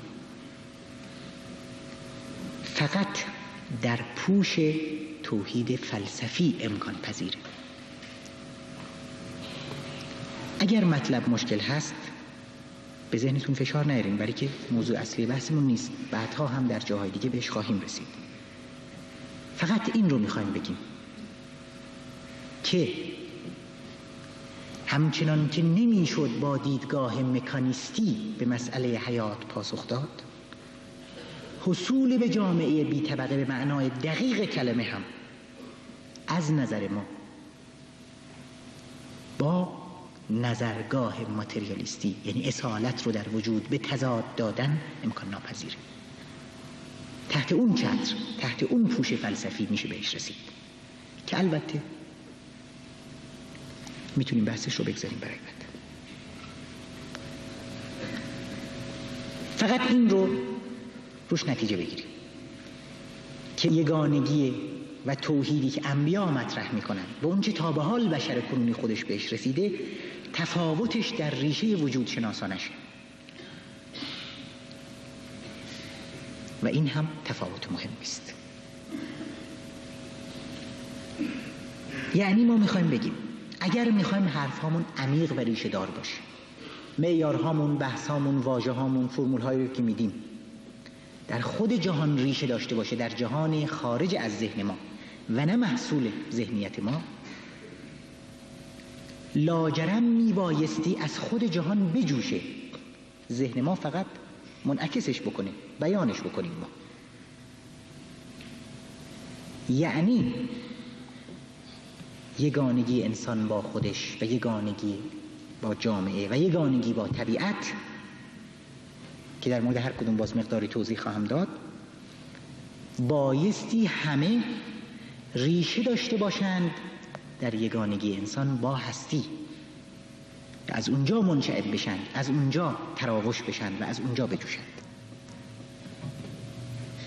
[SPEAKER 2] فقط در پوش توحید فلسفی امکان پذیره. اگر مطلب مشکل هست به ذهنتون فشار نیارین، برای که موضوع اصلی بحثمون نیست، بعدها هم در جاهای دیگه بهش خواهیم رسید. فقط این رو میخوایم بگیم که همچنان که نمیشد با دیدگاه مکانیستی به مسئله حیات پاسخ داد، حصول به جامعه بی طبقه به معنای دقیق کلمه هم از نظر ما با نظرگاه ماتریالیستی، یعنی اصالت رو در وجود به تضاد دادن، امکان ناپذیره. تحت اون چتر، تحت اون پوش فلسفی میشه بهش رسید که البته میتونیم بحثش رو بگذاریم برای بعد. فقط این رو روش نتیجه بگیریم که یگانگی و توحیدی که انبیا مطرح میکنن به اون چه تا به حال بشر کنونی خودش بهش رسیده، تفاوتش در ریشه وجود شناسانش و این هم تفاوت مهم است. یعنی ما میخوایم بگیم اگر میخوایم حرفهامون عمیق و ریشه دار باشه، معیارهامون، بحثامون، واژه‌هامون، فرمول‌هایی رو که میدیم در خود جهان ریشه داشته باشه، در جهان خارج از ذهن ما و نه محصول ذهنیت ما، لاجرم میبایستی از خود جهان بجوشه، ذهن ما فقط منعکسش بکنه، بیانش بکنیم ما. یعنی یگانگی انسان با خودش و یگانگی با جامعه و یگانگی با طبیعت که در مورد هر کدوم باز مقداری توضیح خواهم داد، بایستی همه ریشه داشته باشند در یگانگی انسان با هستی، از اونجا منشعب بشند، از اونجا تراوش بشند و از اونجا بجوشند.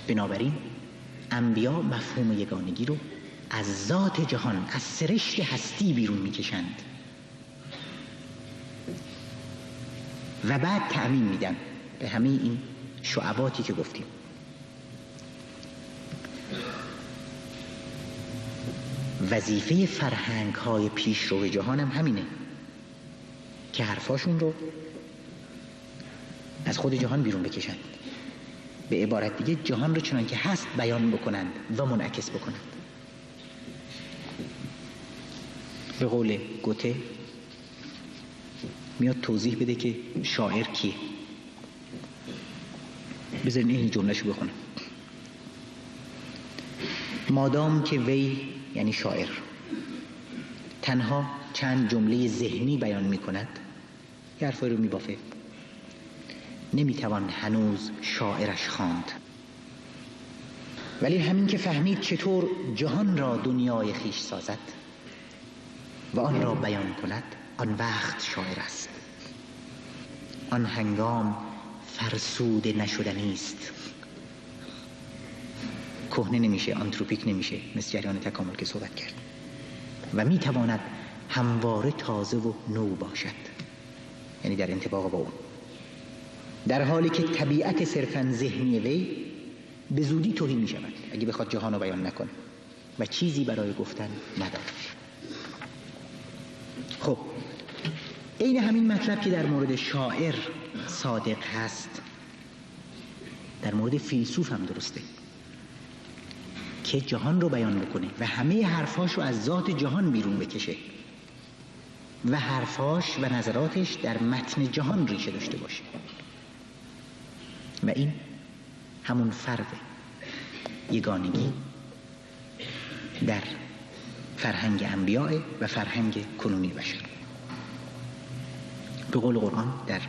[SPEAKER 2] بنابراین انبیا مفهوم یگانگی رو از ذات جهان، از سرشت هستی بیرون میکشند و بعد تعمیم میدن به همه این شعباتی که گفتیم. وظیفه فرهنگ های پیشرو جهان هم همینه که حرفاشون رو از خود جهان بیرون بکشند، به عبارت دیگه جهان رو چنان که هست بیان بکنند و منعکس بکنند. به قول گوته میاد توضیح بده که شاعر کیه. بذارین این جمله‌شو بخونم. مادام که وی یعنی شاعر تنها چند جمله ذهنی بیان می کند، یه حرفایی رو می بافه، نمیتوان هنوز شاعرش خواند. ولی همین که فهمید چطور جهان را دنیای خیش سازد و آن را بیان کند، آن وقت شاعر است. آن هنگام فرسوده نشدنی است، کهنه نمیشه، آنتروپیک نمیشه، مثل جریان تکامل که صحبت کرد، و میتواند همواره تازه و نو باشد، یعنی در انطباق با اون، در حالی که طبیعت صرفاً ذهنی وی به زودی توهی می شود اگه بخواد جهان رو بیان نکنه و چیزی برای گفتن ندارد. خب این همین مطلب که در مورد شاعر صادق هست در مورد فیلسوف هم درسته که جهان رو بیان بکنه و همه حرفاش رو از ذات جهان بیرون بکشه و حرفاش و نظراتش در متن جهان ریشه داشته باشه. و این همون فرق یگانگی در فرهنگ انبیاء و فرهنگ کنونی بشر. به قول قرآن در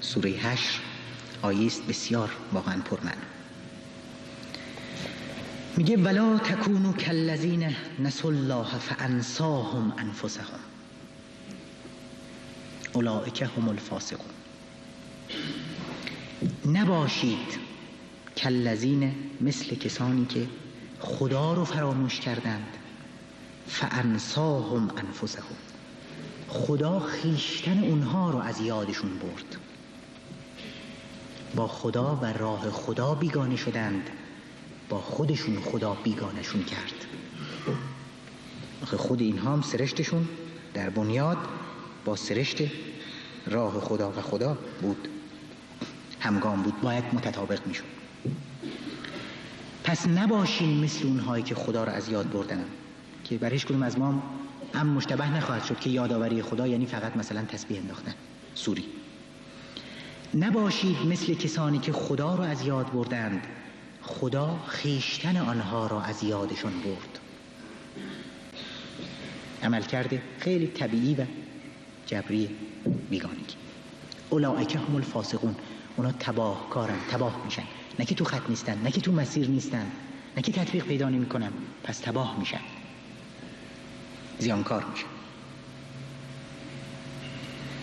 [SPEAKER 2] سوره حشر آیه است بسیار واقعا پرمعنی، میگه ولا تکونوا کالذین نسوا الله فانساهم انفسهم اولئک هم الفاسقون. نباشید کالذین مثل کسانی که خدا رو فراموش کردند، فانساهم انفسهم، خدا خیشتن اونها رو از یادشون برد، با خدا و راه خدا بیگانه شدند، با خودشون خدا بیگانشون کرد. آخه خود اینها هم سرشتشون در بنیاد با سرشت راه خدا و خدا بود، همگام بود، باید متطابق میشد. پس نباشیم مثل اونهایی که خدا را از یاد بردن، که برای هیچ کدوم از ما هم مشتبه نخواهد شد که یادآوری خدا یعنی فقط مثلا تسبیح انداختن سوری. نباشید مثل کسانی که خدا را از یاد بردند، خدا خیشتن آنها را از یادشان برد. عمل کرده خیلی طبیعی و جبری بیگانگی. اولئک هم الفاسقون، اونا تباه کارن، تباه میشن، نه که تو خط نیستن، نه که تو مسیر نیستن، نه که تطبیق پیدا نمی کنن، پس تباه میشن، زیانکار میشن.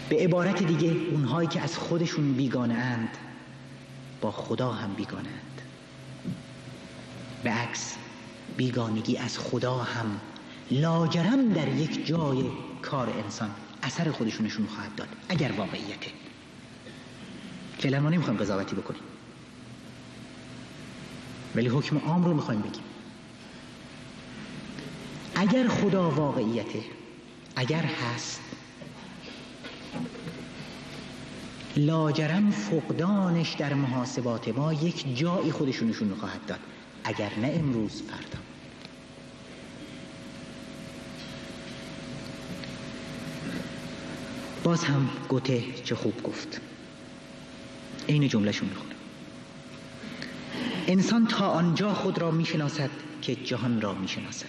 [SPEAKER 2] به عبارت دیگه اونهایی که از خودشون بیگانه اند با خدا هم بیگانه اند. به عکس بیگانگی از خدا هم لاجرم در یک جای کار انسان اثر خودشونشون خواهد داد اگر واقعیته. فعلا ما نمیخوایم قضاوتی بکنیم، ولی حکم عام رو میخوایم بگیم. اگر خدا واقعیته، اگر هست، لاجرم فقدانش در محاسبات ما یک جایی خودشونشون رو خواهد داد، اگر نه امروز فردا. باز هم گوته چه خوب گفت، این جملهشون میخونه. انسان تا آنجا خود را میشناسد که جهان را میشناسد.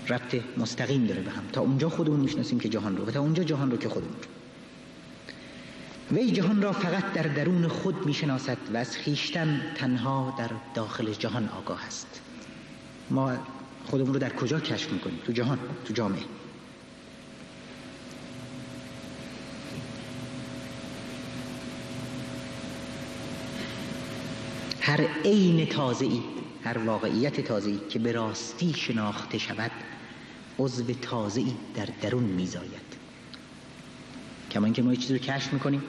[SPEAKER 2] ربط مستقیم داره به هم. تا اونجا خودمون میشناسیم که جهان رو، و تا اونجا جهان رو که خودمون رو. وی جهان را فقط در درون خود میشناسد و از خویشتن تنها در داخل جهان آگاه است. ما خودمون رو در کجا کشف میکنیم؟ تو جهان، تو جامعه. هر عین تازه‌ای، هر واقعیت تازه‌ای که به راستی شناخته شود، عضو تازه‌ای در درون میزاید. کما اینکه ما یه چیزی رو کشف میکنیم،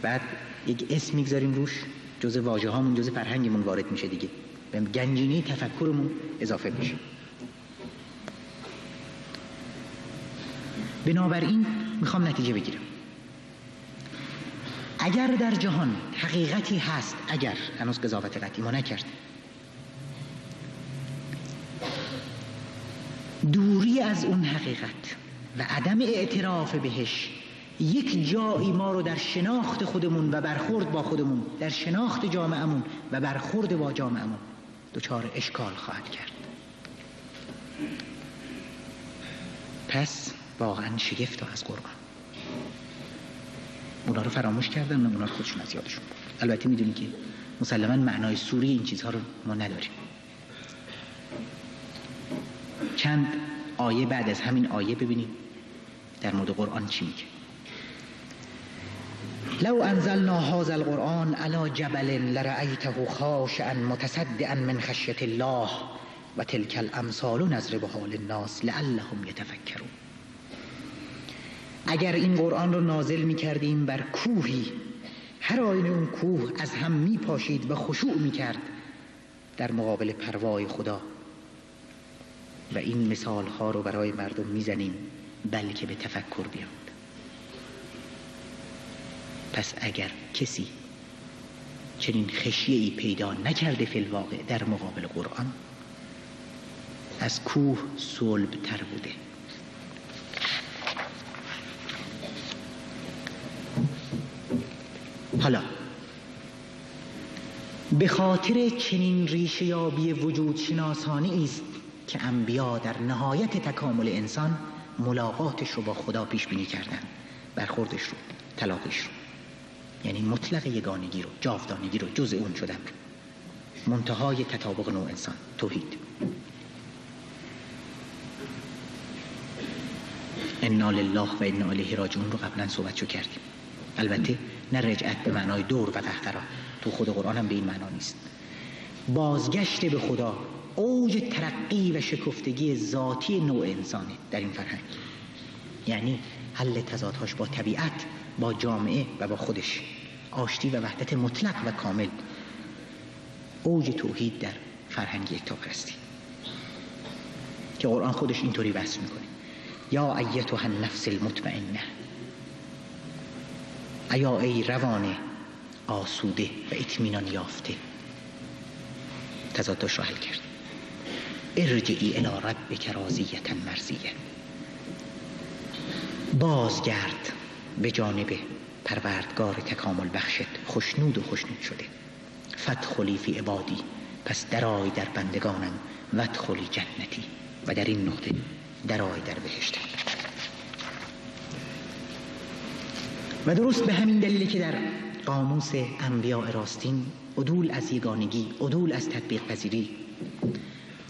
[SPEAKER 2] بعد یک اسم میگذاریم روش، جزء واژه هامون، جزء فرهنگمون وارد میشه دیگه، به گنجینه تفکرمون اضافه میشه. بنابراین میخوام نتیجه بگیرم. اگر در جهان حقیقتی هست، اگر هنوز قضاوت قطعی ما نکرد، دوری از اون حقیقت و عدم اعتراف بهش یک جایی ما رو در شناخت خودمون و برخورد با خودمون، در شناخت جامعهمون و برخورد با جامعهمون دچار اشکال خواهد کرد. پس واقعا شگفت از قرآن. اونا رو فراموش کردن و اونا رو خودشون از یادشون برد. البته میدونی که مسلماً معنای سوری این چیزها رو ما نداریم. چند آیه بعد از همین آیه ببینیم در مورد قرآن چی میگه. لو انزلنا هذا القرآن على جبل لرأيته خاشعا متصدعا من خشية الله و تلك الامثال نضربها للناس لعلهم يتفکرون. اگر این قرآن رو نازل می‌کردیم بر کوهی، هر آینه اون کوه از هم می‌پاشید و خشوع می‌کرد در مقابل پروای خدا، و این مثال‌ها رو برای مردم می‌زنیم بلکه به تفکر بیاند. پس اگر کسی چنین خشیه‌ای پیدا نکرده فی الواقع در مقابل قرآن، از کوه صلب‌تر بوده. حالا به خاطر چنین ریشه یابی وجود شناسانه است که انبیا در نهایت تکامل انسان ملاقاتش رو با خدا پیش بینی کردن، برخوردش رو، تلاقیش رو، یعنی مطلق یگانگی رو، جاودانگی رو، جزء اون شدن رو، منتهای تطابق نوع انسان، توحید. انا لله و انا الیه راجعون رو قبلا صحبتشو کردیم. البته نه رجعت به معنای دور و قهقرا، تو خود قرآن هم به این معنا نیست. بازگشت به خدا اوج ترقی و شکفتگی ذاتی نوع انسانه در این فرهنگ، یعنی حل تضادهاش با طبیعت، با جامعه و با خودش، آشتی و وحدت مطلق و کامل، اوج توحید در فرهنگ یکتاپرستی که قرآن خودش اینطوری وصف میکنه: یا ایتها النفس المطمئنه، ایا ای روان آسوده و اطمینان یافته. تضادش را حل کرد. ارجعی الی ربک راضیة مرضیة، بازگرد به جانب پروردگار تکامل بخشت، خوشنود و خوشنود شده. فادخلی فی عبادی، پس درآی در بندگانم، وادخلی جنتی، و در این نقطه درآی در بهشتم. و درست به همین دلیل که در قاموس انبیاء راستین عدول از یگانگی، عدول از تطبیق پذیری،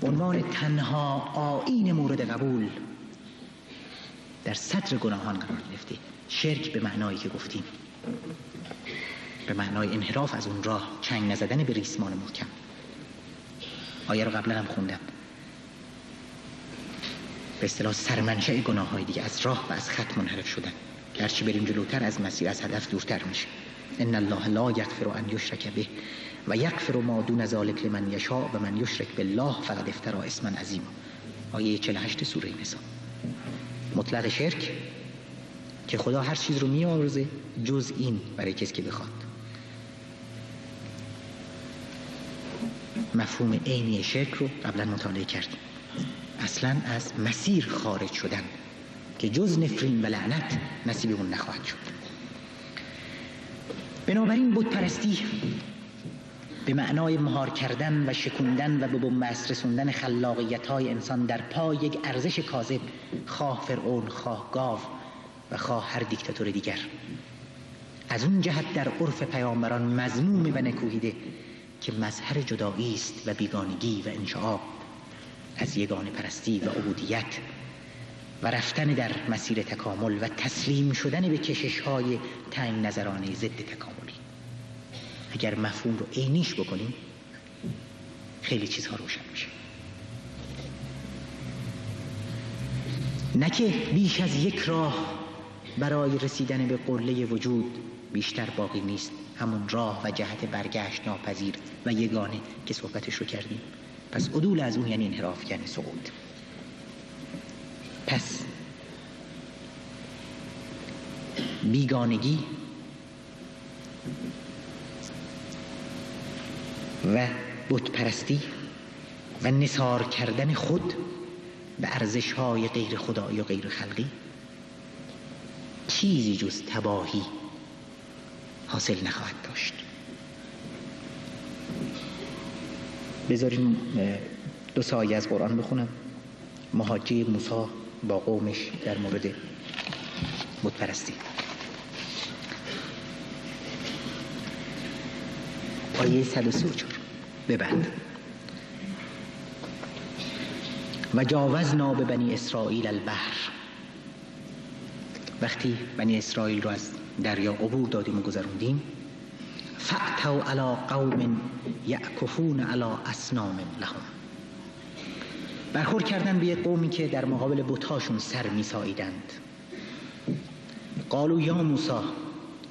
[SPEAKER 2] عنوان تنها آیین مورد قبول در صدر گناهان قرار گرفته. شرک به معنایی که گفتیم، به معنای انحراف از اون راه، چنگ نزدن به ریسمان محکم. آیه رو قبلا هم خوندم. به اصطلاح سرمنشأ گناه‌های دیگه، از راه و از خط منحرف شدن که هرچی بریم جلوتر از مسیر، از هدف دورتر میشه. ان الله لا یغفر ان یشرک به و یغفر ما دون ذلک لمن یشاء و من یشرک بالله فقد افتری اسما عظیما. آیه 48 سوره نساء. مطلق شرک که خدا هر چیز رو می‌آمرزه جز این برای کسی که بخواد. مفهوم عینی شرک رو قبلا مطالعه کردیم. اصلا از مسیر خارج شدن که جز نفرین و لعنت نصیب اون نخواهد شد. بنابراین بت پرستی به معنای مهار کردن و شکوندن و به بنبست رسوندن خلاقیت‌های انسان در پای یک ارزش کاذب، خواه فرعون، خواه گاو و خواه هر دیکتاتور دیگر، از اون جهت در عرف پیامبران مذموم و نکوهیده که مظهر جدایی است و بیگانگی و انشعاب از یگانه پرستی و عبودیت و رفتن در مسیر تکامل و تسلیم شدن به کشش‌های تنگ نظرانه ضد تکاملی. اگر مفهوم رو عینیش بکنیم خیلی چیزها روشن میشه. نه که بیش از یک راه برای رسیدن به قله وجود بیشتر باقی نیست، همون راه و جهت برگشت ناپذیر و یگانه که صحبتش رو کردیم. پس عدول از اون یعنی انحراف، یعنی صعود. پس بیگانگی و بت پرستی و نثار کردن خود به ارزش‌های غیر خدایی و غیر خلقی چیزی جز تباهی حاصل نخواهد داشت. بذارین 2 آیه از قرآن بخونم. محاجه موسی با قومش در مورد بت پرستی. آیه 134 ببند. و جاوزنا به بنی اسرائیل البحر، وقتی بنی اسرائیل رو از دریا عبور دادیم و گذروندیم، فأتوا علی قوم یعکفون علی اصنام لهم، برخورد کردن به یک قومی که در مقابل بت‌هاشون سر می‌ساییدند. قالوا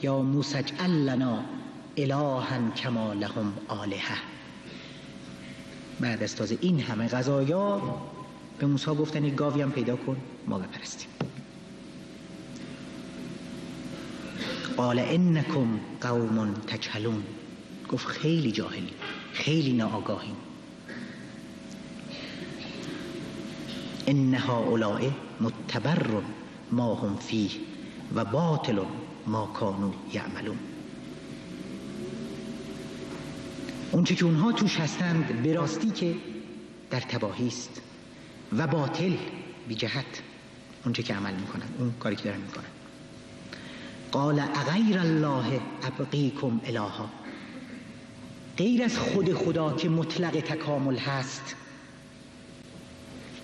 [SPEAKER 2] یا موسی اجعل لنا الها کما لهم آلهه. بعد از تازه این همه غذایا به موسی گفتن یک گاوی هم پیدا کن ما بپرستیم. قال انکم قوم تجهلون، گفت خیلی جاهلی، خیلی ناآگاهی. ان هؤلاء متبر ما هم فیه و باطل ما کانوا یعملون. اون چه که اونها توش هستند به راستی که در تباهی است و باطل بی جهت اون چه که عمل میکنن، اون کاری که دارن میکنن. قال اغیر الله ابغیکم الها، غیر از خود خدا که مطلق تکامل هست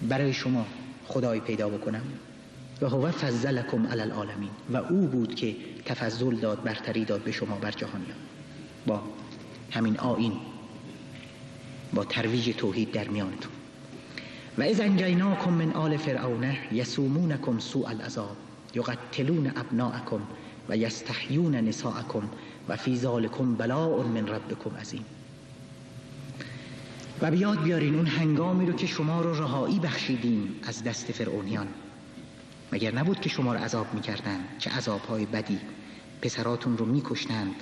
[SPEAKER 2] برای شما خدایی پیدا بکنم؟ و هو فضلکم علی العالمین، و او بود که تفضل داد، برتری داد به شما بر جهانیان با همین آیین، با ترویج توحید در میانتون. و اذ انجیناکم من آل فرعون یسومونکم سوء العذاب یقتلون ابناءکم و یستحیون نساءکم و فی ذالکم بلاء من ربکم عظیم. و بیاد بیارین اون هنگامی رو که شما رو رهایی بخشیدیم از دست فرعونیان. مگر نبود که شما رو عذاب میکردن؟ چه عذابهای بدی، پسراتون رو میکشتند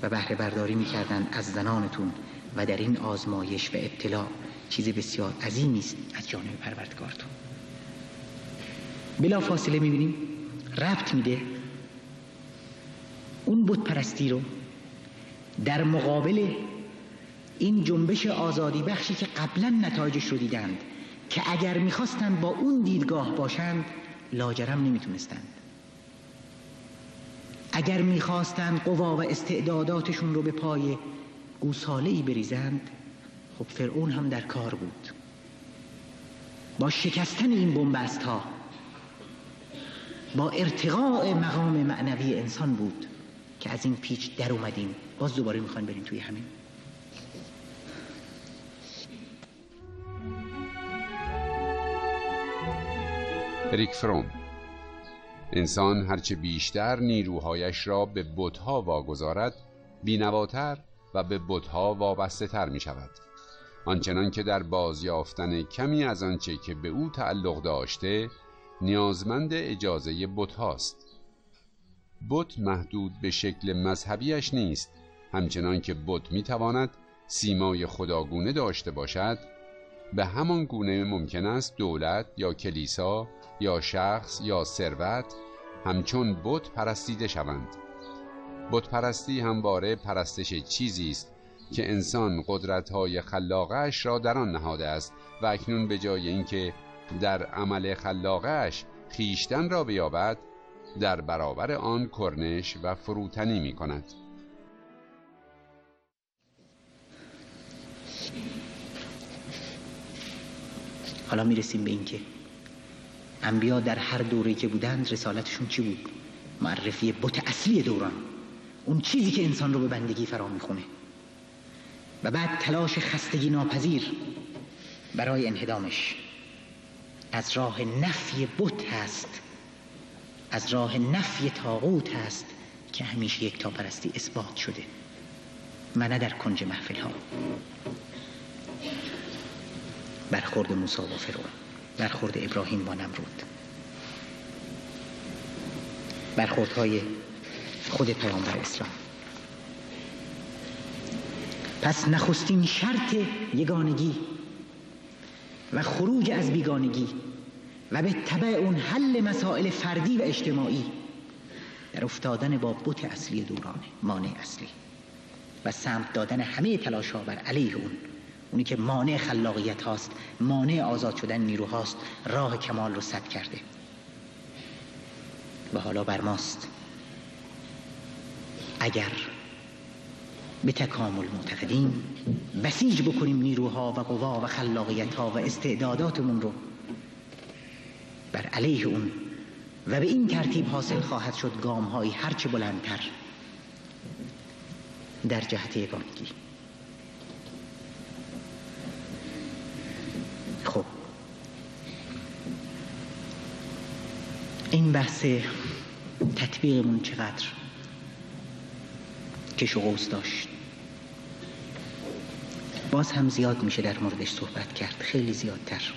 [SPEAKER 2] و بهره برداری میکردن از زنانتون، و در این آزمایش و ابتلا چیز بسیار عظیمی است از جانب پروردگارتون. بلا فاصله میبینیم ربط میده اون بت پرستی رو در مقابل این جنبش آزادی بخشی که قبلا نتایجش رو دیدند که اگر میخواستند با اون دیدگاه باشند لاجرم نمیتونستند. اگر میخواستند قوا و استعداداتشون رو به پای گوساله‌ای بریزند، خب فرعون هم در کار بود. با شکستن این بنبست ها، با ارتقاء مقام معنوی انسان بود که از این پیچ در اومدیم. باز دوباره میخوایم بریم توی همین.
[SPEAKER 3] اریک فروم: انسان هرچه بیشتر نیروهایش را به بت‌ها واگذارد، بینواتر و به بت‌ها وابسته تر می شود، آنچنان که در بازیافتن کمی از آنچه که به او تعلق داشته نیازمند اجازه بت‌هاست. بت محدود به شکل مذهبیش نیست، همچنان که بت می تواند سیمای خداگونه داشته باشد، به همان گونه ممکن است دولت یا کلیسا یا شخص یا ثروت همچون بت پرستیده شوند. بت‌پرستی همواره پرستش چیزی است که انسان قدرت‌های خلاقه‌اش را در آن نهاده است و اکنون به جای اینکه در عمل خلاقه‌اش خویشتن را بیابد، در برابر آن کرنش و فروتنی می‌کند.
[SPEAKER 2] حالا میرسیم به این که انبیا در هر دوره‌ای که بودند رسالتشون چی بود؟ معرفی بت اصلی دوران، اون چیزی که انسان رو به بندگی فرا میخونه، و بعد تلاش خستگی ناپذیر برای انهدامش. از راه نفی بت هست، از راه نفی طاغوت هست که همیشه یکتاپرستی اثبات شده و نه در کنج محفل ها. برخورد موسی با فرعون، برخورد ابراهیم با نمرود، برخوردهای خود پیامبر اسلام. پس نخستین شرط یگانگی و خروج از بیگانگی و به تبع اون حل مسائل فردی و اجتماعی در افتادن با بت اصلی دورانه، مانع اصلی، و سمت دادن همه تلاش ها بر علیه اونی که مانع خلاقیت هاست، مانع آزاد شدن نیرو هاست، راه کمال رو سد کرده. و حالا بر ماست اگر به تکامل معتقدیم بسیج بکنیم نیروها و قوا و خلاقیت ها و استعداداتمون رو بر علیه اون، و به این ترتیب حاصل خواهد شد گام هایی هرچه بلندتر در جهت یگانگی. خب این بحث تطبیقمون چقدر کش و قوس داشت، باز هم زیاد میشه در موردش صحبت کرد، خیلی زیادتر،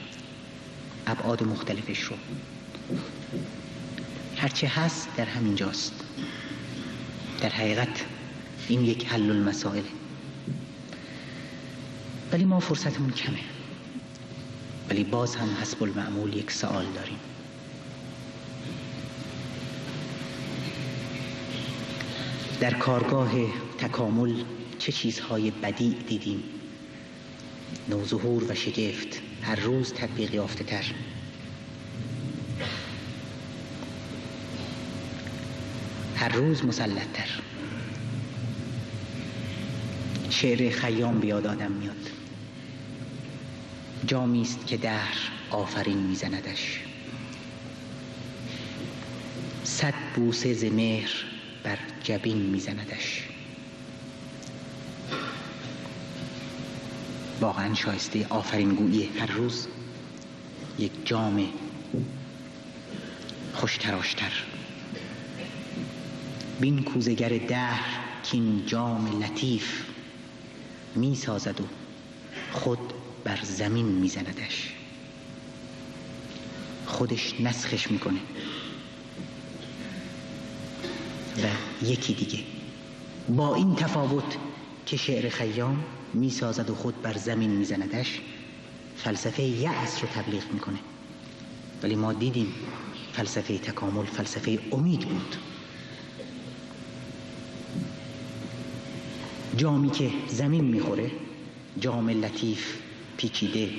[SPEAKER 2] ابعاد مختلفش رو. هرچه هست در همین جاست. در حقیقت این یک حل المسائل، ولی ما فرصتمون کمه، ولی باز هم حسب المعمول یک سوال داریم. در کارگاه تکامل چه چیزهای بدیع دیدیم، نوظهور و شگفت، هر روز تطبیق یافته تر. هر روز مسلط تر. شعر خیام بیاد آدم میاد. جامیست که دهر آفرین میزندش، 100 بوسه ز مهر بر جبین میزندش. واقعا شایسته آفرینگویی هر روز یک جام خوشتراشتر. بین کوزگر دهر کین جام لطیف میسازد و خود بر زمین میزندش. خودش نسخش میکنه و یکی دیگه، با این تفاوت که شعر خیام میسازد و خود بر زمین میزندش فلسفه یأس رو تبلیغ میکنه، ولی ما دیدیم فلسفه تکامل فلسفه امید بود. جامی که زمین میخوره، جام لطیف پیچیده،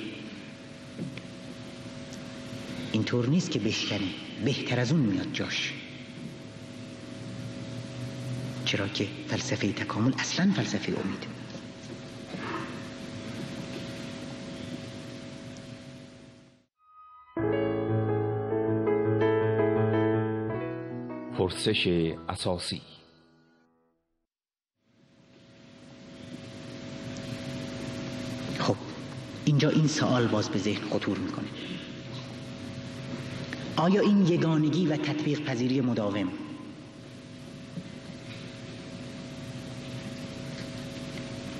[SPEAKER 2] اینطور نیست که بشکنه، بهتر از اون میاد جاش، چرا که فلسفه تکامل اصلا فلسفه امید.
[SPEAKER 1] پرسش اساسی.
[SPEAKER 2] خب اینجا این سوال باز به ذهن خطور میکنه: آیا این یگانگی و تطبیق پذیری مداوم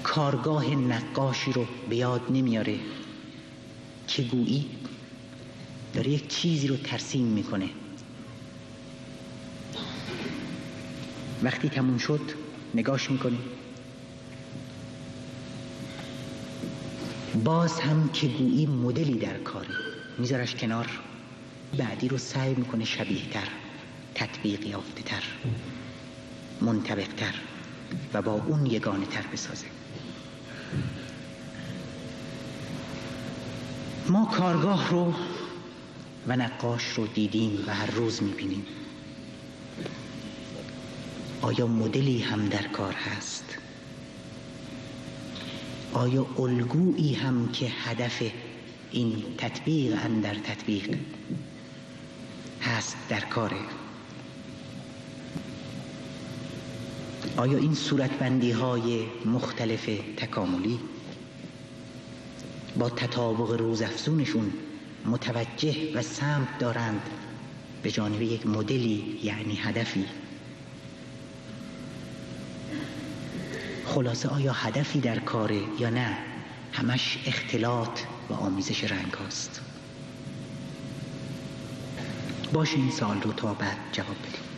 [SPEAKER 2] کارگاه نقاشی رو به یاد نمیاره که گویی داره یک چیزی رو ترسیم میکنه، وقتی تموم شد نگاش میکنه، باز هم که گویی مدلی در کاره، میذارش کنار، بعدی رو سعی میکنه شبیه تر، تطبیق یافته تر. منطبق‌تر و با اون یگانه تر بسازه. ما کارگاه رو و نقاش رو دیدیم و هر روز می‌بینیم. آیا مدلی هم در کار هست؟ آیا الگویی هم که هدف این تطبیق اندر تطبیق هست در کاره؟ آیا این صورتبندی‌های مختلف تکاملی با تطابق روزافزونشون متوجه و سمت دارند به جانب یک مدلی، یعنی هدفی؟ خلاصه آیا هدفی در کاره یا نه همش اختلاط و آمیزش رنگ هاست؟ باشه این سوال رو تا بعد جواب بدیم.